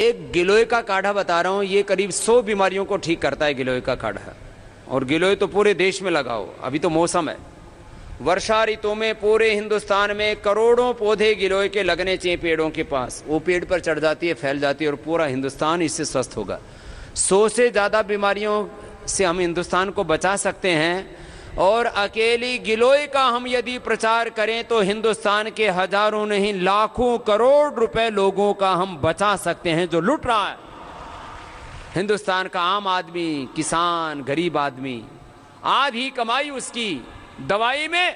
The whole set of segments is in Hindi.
एक गिलोय का काढ़ा बता रहा हूँ, ये करीब 100 बीमारियों को ठीक करता है गिलोय का काढ़ा। और गिलोय तो पूरे देश में लगाओ, अभी तो मौसम है, वर्षा ऋतु में पूरे हिंदुस्तान में करोड़ों पौधे गिलोय के लगने चाहिए पेड़ों के पास। वो पेड़ पर चढ़ जाती है, फैल जाती है और पूरा हिंदुस्तान इससे स्वस्थ होगा। 100 से ज़्यादा बीमारियों से हम हिंदुस्तान को बचा सकते हैं। और अकेली गिलोय का हम यदि प्रचार करें तो हिंदुस्तान के हजारों नहीं लाखों करोड़ रुपए लोगों का हम बचा सकते हैं जो लूट रहा है। हिंदुस्तान का आम आदमी, किसान, गरीब आदमी, आधी कमाई उसकी दवाई में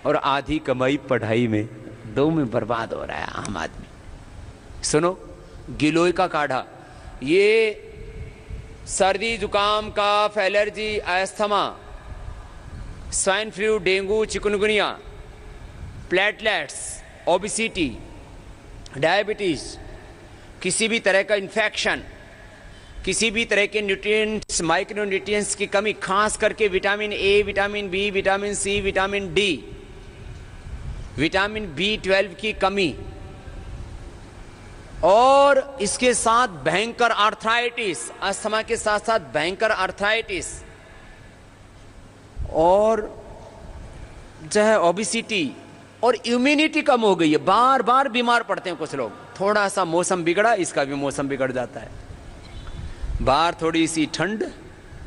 और आधी कमाई पढ़ाई में, दो में बर्बाद हो रहा है आम आदमी। सुनो, गिलोय का काढ़ा ये सर्दी जुकाम, कफ, allergy, asthma, swine flu, dengue, chikungunya, platelets, obesity, diabetes, किसी भी तरह का इन्फेक्शन, किसी भी तरह के न्यूट्रिएंट्स, माइक्रो न्यूट्रिएंट्स की कमी, खास करके vitamin A, vitamin B, vitamin C, vitamin D, vitamin B12 की कमी, और इसके साथ भयंकर आर्थराइटिस, अस्थमा के साथ साथ भयंकर आर्थराइटिस, और जो है ओबेसिटी, और इम्यूनिटी कम हो गई है, बार बार बीमार पड़ते हैं कुछ लोग। थोड़ा सा मौसम बिगड़ा, इसका भी मौसम बिगड़ जाता है, बाहर थोड़ी सी ठंड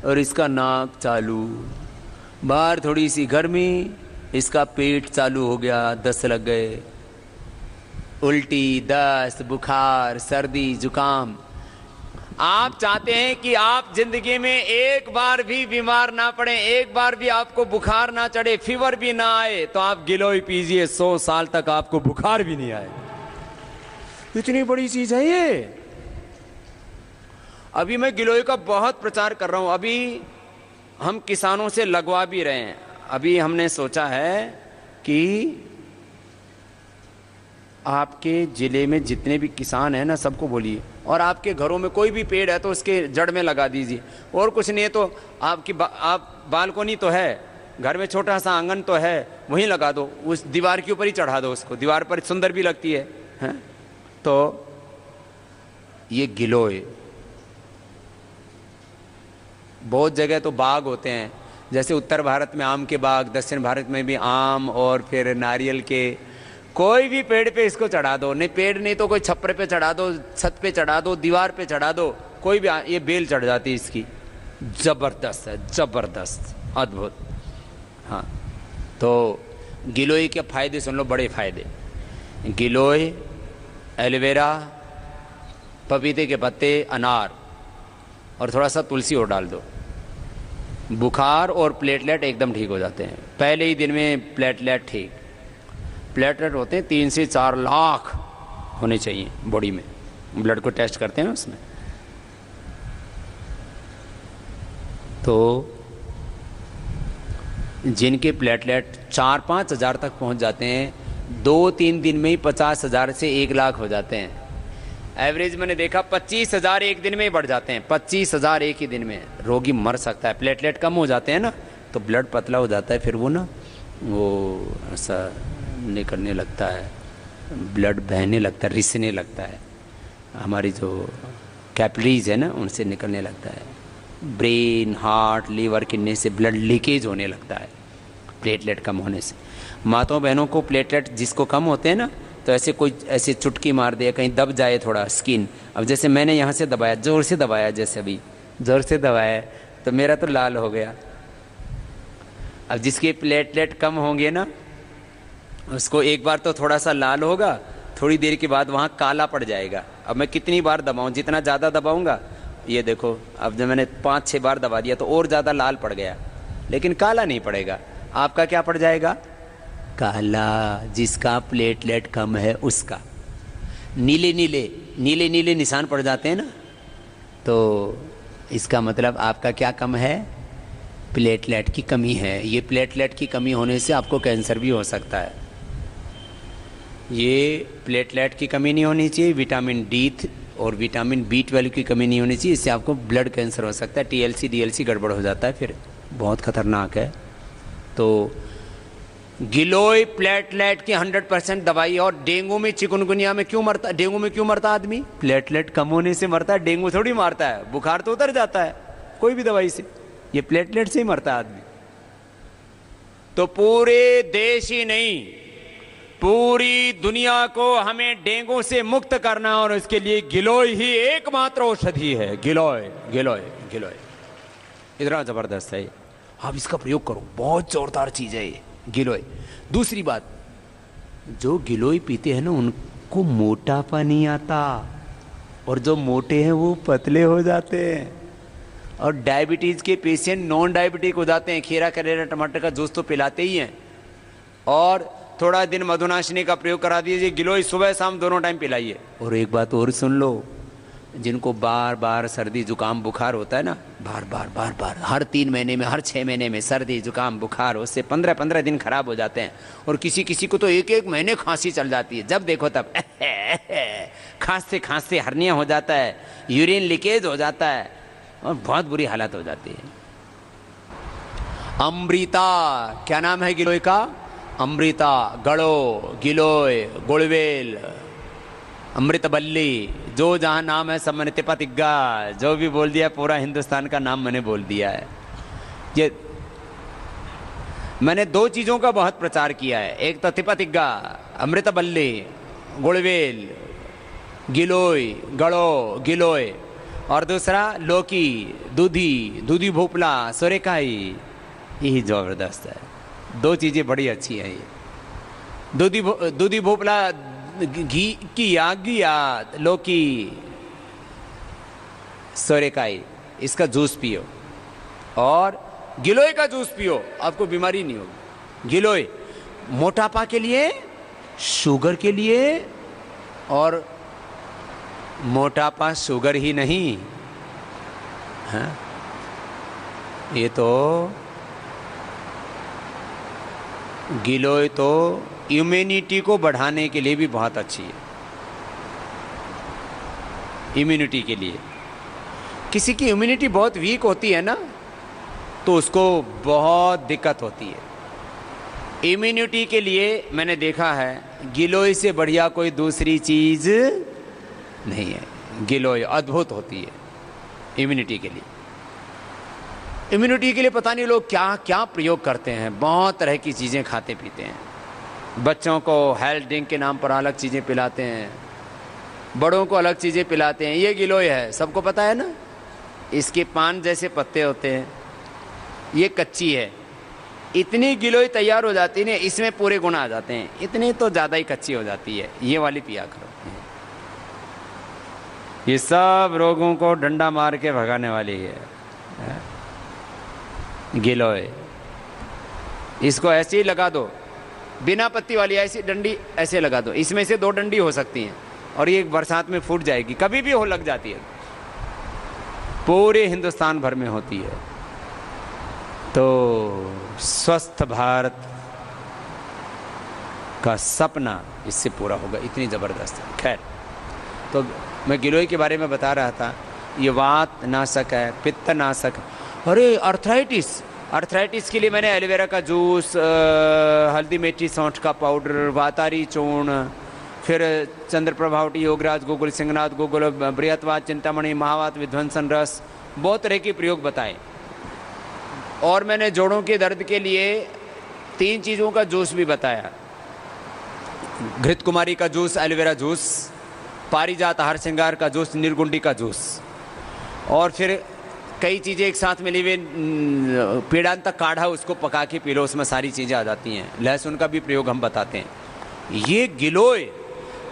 और इसका नाक चालू, बाहर थोड़ी सी गर्मी, इसका पेट चालू हो गया, दस्त लग गए, उल्टी, दस्त, बुखार, सर्दी, जुकाम। आप चाहते हैं कि आप जिंदगी में एक बार भी बीमार ना पड़े, एक बार भी आपको बुखार ना चढ़े, फीवर भी ना आए, तो आप गिलोय पीजिए, 100 साल तक आपको बुखार भी नहीं आए। इतनी बड़ी चीज है ये। अभी मैं गिलोय का बहुत प्रचार कर रहा हूं, अभी हम किसानों से लगवा भी रहे हैं। अभी हमने सोचा है कि आपके ज़िले में जितने भी किसान हैं ना, सबको बोलिए, और आपके घरों में कोई भी पेड़ है तो उसके जड़ में लगा दीजिए। और कुछ नहीं है तो आप बालकोनी तो है, घर में छोटा सा आंगन तो है, वहीं लगा दो, उस दीवार के ऊपर ही चढ़ा दो उसको, दीवार पर सुंदर भी लगती है, हैं? तो ये गिलोय, बहुत जगह तो बाग होते हैं, जैसे उत्तर भारत में आम के बाग, दक्षिण भारत में भी आम और फिर नारियल के। कोई भी पेड़ पे इसको चढ़ा दो, नहीं पेड़ नहीं तो कोई छप्पर पे चढ़ा दो, छत पे चढ़ा दो, दीवार पे चढ़ा दो, कोई भी, ये बेल चढ़ जाती है इसकी। जबरदस्त है, जबरदस्त, अद्भुत। हाँ, तो गिलोय के फायदे सुन लो, बड़े फायदे। गिलोय, एलोवेरा, पपीते के पत्ते, अनार और थोड़ा सा तुलसी और डाल दो, बुखार और प्लेटलेट एकदम ठीक हो जाते हैं। पहले ही दिन में प्लेटलेट ठीक। प्लेटलेट होते हैं 3 से 4 लाख होने चाहिए बॉडी में, ब्लड को टेस्ट करते हैं उसमें। तो जिनके प्लेटलेट 4-5 हज़ार तक पहुंच जाते हैं, 2-3 दिन में ही 50,000 से 1 लाख हो जाते हैं। एवरेज मैंने देखा 25,000 एक दिन में ही बढ़ जाते हैं, 25,000 एक ही दिन में। रोगी मर सकता है, प्लेटलेट कम हो जाते हैं ना, तो ब्लड पतला हो जाता है, फिर वो ना वो ऐसा निकलने लगता है, ब्लड बहने लगता है, रिसने लगता है, हमारी जो कैपिलरीज है ना उनसे निकलने लगता है, ब्रेन, हार्ट, लीवर, किडनी से ब्लड लीकेज होने लगता है प्लेटलेट कम होने से। माताओं बहनों को प्लेटलेट जिसको कम होते हैं ना, तो ऐसे कोई ऐसे चुटकी मार दे, कहीं दब जाए थोड़ा स्किन, अब जैसे मैंने यहाँ से दबाया, जोर से दबाया, जैसे अभी जोर से दबाया तो मेरा तो लाल हो गया। अब जिसके प्लेटलेट कम होंगे ना, उसको एक बार तो थोड़ा सा लाल होगा, थोड़ी देर के बाद वहाँ काला पड़ जाएगा। अब मैं कितनी बार दबाऊँ, जितना ज़्यादा दबाऊँगा, ये देखो अब जब मैंने 5-6 बार दबा दिया तो और ज़्यादा लाल पड़ गया, लेकिन काला नहीं पड़ेगा। आपका क्या पड़ जाएगा? काला। जिसका प्लेटलेट कम है उसका नीले नीले नीले नीले निशान पड़ जाते हैं ना, तो इसका मतलब आपका क्या कम है? प्लेटलेट की कमी है। ये प्लेटलेट की कमी होने से आपको कैंसर भी हो सकता है। ये प्लेटलेट की कमी नहीं होनी चाहिए, विटामिन डी और विटामिन B12 की कमी नहीं होनी चाहिए, इससे आपको ब्लड कैंसर हो सकता है। TLC DLC गड़बड़ हो जाता है, फिर बहुत ख़तरनाक है। तो गिलोय प्लेटलेट की 100% दवाई। और डेंगू में, चिकनगुनिया में क्यों मरता, डेंगू में क्यों मरता आदमी? प्लेटलेट कम होने से मरता है। डेंगू थोड़ी मारता है, बुखार तो उतर जाता है कोई भी दवाई से, ये प्लेटलेट से ही मरता है आदमी। तो पूरे देश ही नहीं, पूरी दुनिया को हमें डेंगू से मुक्त करना, और इसके लिए गिलोय ही एकमात्र औषधि है। गिलोय गिलोय गिलोय इतना जबरदस्त है, आप इसका प्रयोग करो, बहुत जोरदार चीज है ये गिलोय। दूसरी बात, जो गिलोय पीते हैं ना उनको मोटापा नहीं आता, और जो मोटे हैं वो पतले हो जाते हैं। और डायबिटीज के पेशेंट नॉन डायबिटिक हो जाते हैं। खीरा करेला टमाटर का जूस तो पिलाते ही हैं, और थोड़ा दिन मधुनाशिनी का प्रयोग करा दीजिए। गिलोय सुबह शाम दोनों टाइम पिलाइए। और एक बात और सुन लो, जिनको बार बार सर्दी जुकाम बुखार होता है ना, बार बार बार बार हर 3 महीने में, हर 6 महीने में सर्दी जुकाम बुखार, उससे 15-15 दिन खराब हो जाते हैं। और किसी किसी को तो 1-1 महीने खांसी चल जाती है, जब देखो तब खांसते खांसते हर्निया हो जाता है, यूरिन लीकेज हो जाता है, और बहुत बुरी हालत हो जाती है। अमृता, क्या नाम है गिलोय का? अमृता, गड़ो, गिलोय, गुड़वेल, अमृतबल्ली, जो जहां नाम है सब मैंने तिप्पा, जो भी बोल दिया, पूरा हिंदुस्तान का नाम मैंने बोल दिया है। ये मैंने 2 चीजों का बहुत प्रचार किया है, एक तो तिप्पा, अमृतबल्ली, गुड़वेल, गिलोय, गड़ो, गिलोय, और दूसरा लौकी, दूधी भोपला, सोरेकाई। यही जबरदस्त है, 2 चीजें बड़ी अच्छी है ये। दूधी भोपला घी की याद, लौकी, सोरेकाई, इसका जूस पियो, और गिलोय का जूस पियो, आपको बीमारी नहीं होगी। गिलोय मोटापा के लिए, शुगर के लिए, और मोटापा शुगर ही नहीं, हाँ? ये तो गिलोय तो इम्यूनिटी को बढ़ाने के लिए भी बहुत अच्छी है। इम्यूनिटी के लिए, किसी की इम्यूनिटी बहुत वीक होती है ना, तो उसको बहुत दिक्कत होती है। इम्यूनिटी के लिए मैंने देखा है गिलोय से बढ़िया कोई दूसरी चीज नहीं है। गिलोय अद्भुत होती है इम्यूनिटी के लिए। इम्यूनिटी के लिए पता नहीं लोग क्या क्या प्रयोग करते हैं, बहुत तरह की चीज़ें खाते पीते हैं। बच्चों को हेल्थ ड्रिंक के नाम पर अलग चीज़ें पिलाते हैं, बड़ों को अलग चीज़ें पिलाते हैं। ये गिलोय है, सबको पता है ना, इसके पान जैसे पत्ते होते हैं, ये कच्ची है। इतनी गिलोय तैयार हो जाती है ना, इसमें पूरे गुण आ जाते हैं, इतनी तो ज़्यादा ही कच्ची हो जाती है। ये वाली पिया करो, ये सब रोगों को डंडा मार के भगाने वाली है गिलोय। इसको ऐसे ही लगा दो, बिना पत्ती वाली ऐसी डंडी ऐसे लगा दो, इसमें से 2 डंडी हो सकती हैं, और ये बरसात में फूट जाएगी, कभी भी हो लग जाती है, पूरे हिंदुस्तान भर में होती है। तो स्वस्थ भारत का सपना इससे पूरा होगा, इतनी ज़बरदस्त है। खैर, तो मैं गिलोय के बारे में बता रहा था, ये वात नाशक है, पित्त नाशक। अरे अर्थराइटिस के लिए मैंने एलोवेरा का जूस, हल्दी मेथी सौंठ का पाउडर, वातारी चूर्ण, फिर चंद्रप्रभावटी, योगराज, गुगुल, सिंहनाथ, गुगुल, बृहत्वाद, चिंतामणि, महावात, विध्वंसन रस, बहुत तरह के प्रयोग बताए। और मैंने जोड़ों के दर्द के लिए 3 चीज़ों का जूस भी बताया, घृत कुमारी का जूस, एलोवेरा जूस, पारिजात हर श्रृंगार का जूस, निर्गुंडी का जूस, और फिर कई चीज़ें एक साथ मिली हुई, पीड़ांत काढ़ा, उसको पका के पी लो, उसमें सारी चीज़ें आ जाती हैं। लहसुन का भी प्रयोग हम बताते हैं। ये गिलोय,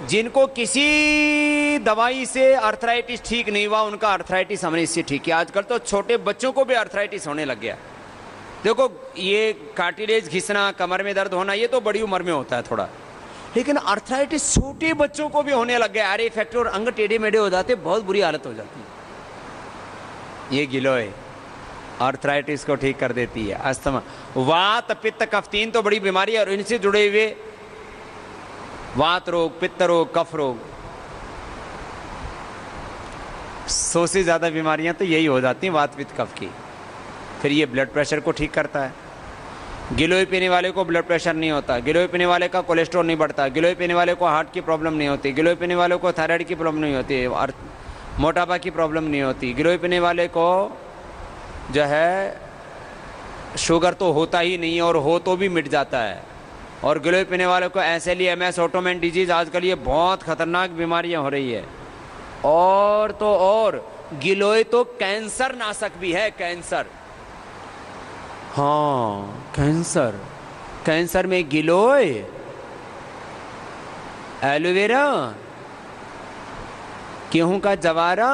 जिनको किसी दवाई से अर्थराइटिस ठीक नहीं हुआ, उनका अर्थराइटिस हमने इससे ठीक किया। आजकल तो छोटे बच्चों को भी अर्थराइटिस होने लग गया। देखो, ये कार्टिलेज घिसना, कमर में दर्द होना, ये तो बड़ी उम्र में होता है थोड़ा, लेकिन अर्थराइटिस छोटे बच्चों को भी होने लग गया। आरे इफेक्ट, और अंग टेढ़े मेढ़े हो जाते, बहुत बुरी हालत हो जाती है। ये गिलोय अर्थराइटिस को ठीक कर देती है। अस्थमा, वात, पित्त, कफ, 3 तो बड़ी बीमारी है, और इनसे जुड़े हुए वात रोग, पित्त रोग, कफ रोग, 100 से ज़्यादा बीमारियां तो यही हो जाती हैं वात पित्त कफ की। फिर ये ब्लड प्रेशर को ठीक करता है। गिलोय पीने वाले को ब्लड प्रेशर नहीं होता, गिलोय पीने वाले का कोलेस्ट्रॉल नहीं बढ़ता, गिलोय पीने वाले को हार्ट की प्रॉब्लम नहीं होती, गिलोय पीने वाले को थायराइड की प्रॉब्लम नहीं होती और मोटापा की प्रॉब्लम नहीं होती, गिलोय पीने वाले को जो है शुगर तो होता ही नहीं है और हो तो भी मिट जाता है। और गिलोय पीने वाले को SLE, MS, ऑटोइम्यून डिजीज़, आजकल ये बहुत खतरनाक बीमारियां हो रही है। और तो और गिलोय तो कैंसर नाशक भी है, कैंसर। हाँ, कैंसर, कैंसर में गिलोय, एलोवेरा, गेहूं का जवारा,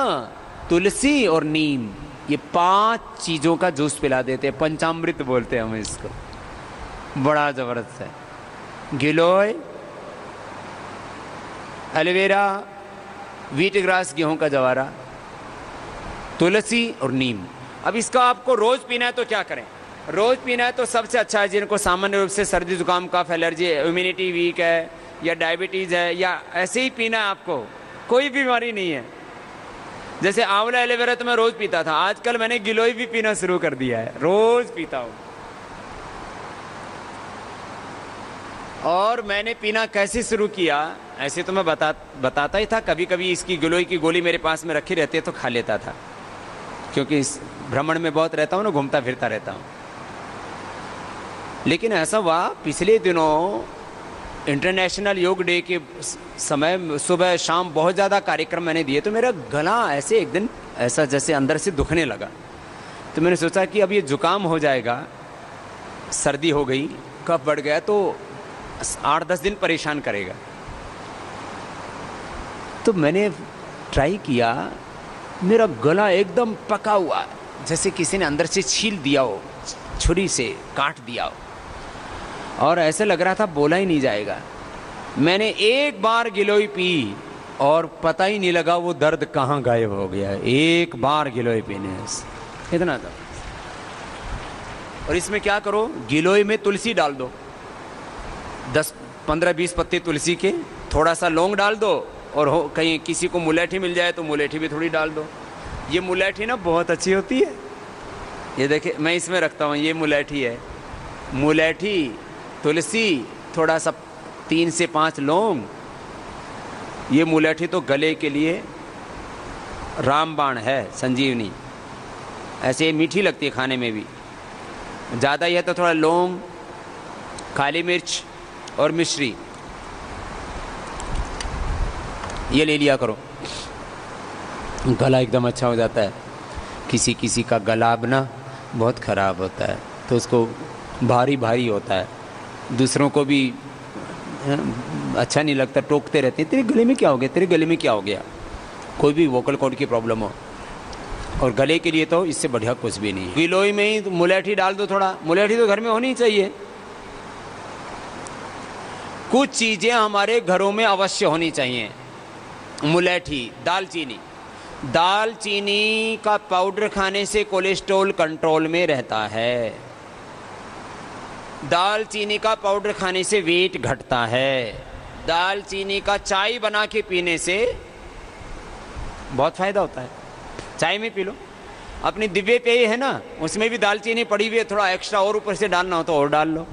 तुलसी और नीम, ये 5 चीजों का जूस पिला देते हैं, पंचामृत बोलते हैं हम इसको, बड़ा जबरदस्त है। गिलोय, एलोवेरा, व्हीट ग्रास, गेहूं का जवारा, तुलसी और नीम। अब इसका आपको रोज पीना है तो क्या करें? रोज पीना है तो सबसे अच्छा है जिनको सामान्य रूप से सर्दी जुकाम, कफ, एलर्जी, इम्यूनिटी वीक है या डायबिटीज है या ऐसे ही पीना है, आपको कोई बीमारी नहीं है। जैसे आंवला, एलोवेरा तो मैं रोज पीता था, आजकल मैंने गिलोय भी पीना शुरू कर दिया है, रोज पीता हूं। और मैंने पीना कैसे शुरू किया, ऐसे तो मैं बताता ही था, कभी कभी इसकी गिलोय की गोली मेरे पास में रखी रहती है तो खा लेता था, क्योंकि इस भ्रमण में बहुत रहता हूँ ना, घूमता फिरता रहता हूँ। लेकिन ऐसा हुआ पिछले दिनों इंटरनेशनल योग डे के समय सुबह शाम बहुत ज़्यादा कार्यक्रम मैंने दिए, तो मेरा गला ऐसे एक दिन ऐसा जैसे अंदर से दुखने लगा। तो मैंने सोचा कि अब ये जुकाम हो जाएगा, सर्दी हो गई, कफ बढ़ गया तो 8-10 दिन परेशान करेगा। तो मैंने ट्राई किया, मेरा गला एकदम पका हुआ, जैसे किसी ने अंदर से छील दिया हो, छुरी से काट दिया हो, और ऐसे लग रहा था बोला ही नहीं जाएगा। मैंने एक बार गिलोय पी और पता ही नहीं लगा वो दर्द कहाँ गायब हो गया। एक बार गिलोय पीने से इतना था। और इसमें क्या करो, गिलोय में तुलसी डाल दो, 10-15-20 पत्ते तुलसी के, थोड़ा सा लौंग डाल दो, और हो कहीं किसी को मुलैठी मिल जाए तो मुलैठी भी थोड़ी डाल दो। ये मुलैठी ना बहुत अच्छी होती है, ये देखिए मैं इसमें रखता हूँ, ये मुलैठी है, मुलैठी, तुलसी, थोड़ा सा 3 से 5 लौंग। ये मुलैठी तो गले के लिए रामबाण है, संजीवनी, ऐसे मीठी लगती है खाने में भी। ज़्यादा ही है तो थोड़ा लौंग, काली मिर्च और मिश्री, ये ले लिया करो, गला एकदम अच्छा हो जाता है। किसी किसी का गला अब ना बहुत ख़राब होता है तो उसको भारी भारी होता है, दूसरों को भी अच्छा नहीं लगता, टोकते रहते हैं, तेरे गले में क्या हो गया, तेरे गले में क्या हो गया, कोई भी वोकल कॉर्ड की प्रॉब्लम हो। और गले के लिए तो इससे बढ़िया कुछ भी नहीं है। गिलोय में ही मुलैठी डाल दो, थोड़ा मुलैठी तो घर में होनी चाहिए। कुछ चीज़ें हमारे घरों में अवश्य होनी चाहिए, मुलैठी, दालचीनी। दालचीनी का पाउडर खाने से कोलेस्ट्रॉल कंट्रोल में रहता है, दालचीनी का पाउडर खाने से वेट घटता है, दालचीनी का चाय बना के पीने से बहुत फायदा होता है, चाय में पी लो। अपनी दिव्य पेय है ना, उसमें भी दालचीनी पड़ी हुई है, थोड़ा एक्स्ट्रा और ऊपर से डालना हो तो और डाल लो,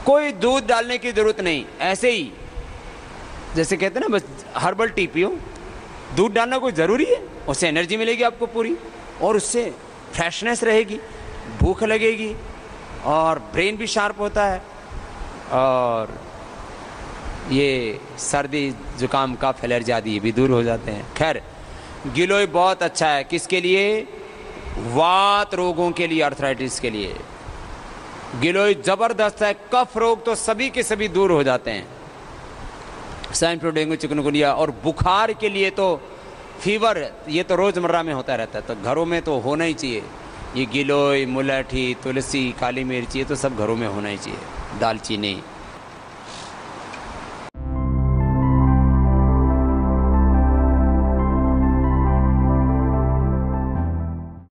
कोई दूध डालने की जरूरत नहीं। ऐसे ही जैसे कहते हैं ना, बस हर्बल टी पियो, दूध डालना कोई ज़रूरी है? उससे एनर्जी मिलेगी आपको पूरी, और उससे फ्रेशनेस रहेगी, भूख लगेगी, और ब्रेन भी शार्प होता है, और ये सर्दी जुकाम कफ एलर्जी आदि भी दूर हो जाते हैं। खैर, गिलोय बहुत अच्छा है, किसके लिए? वात रोगों के लिए, आर्थराइटिस के लिए गिलोय ज़बरदस्त है। कफ रोग तो सभी के सभी दूर हो जाते हैं, स्वाइन फ्लू, डेंगू, चिकनगुनिया। और बुखार के लिए तो फीवर, ये तो रोज़मर्रा में होता रहता है, तो घरों में तो होना ही चाहिए। ये गिलोय, मुलैठी, तुलसी, काली मिर्च, ये तो सब घरों में होना ही चाहिए, दालचीनी।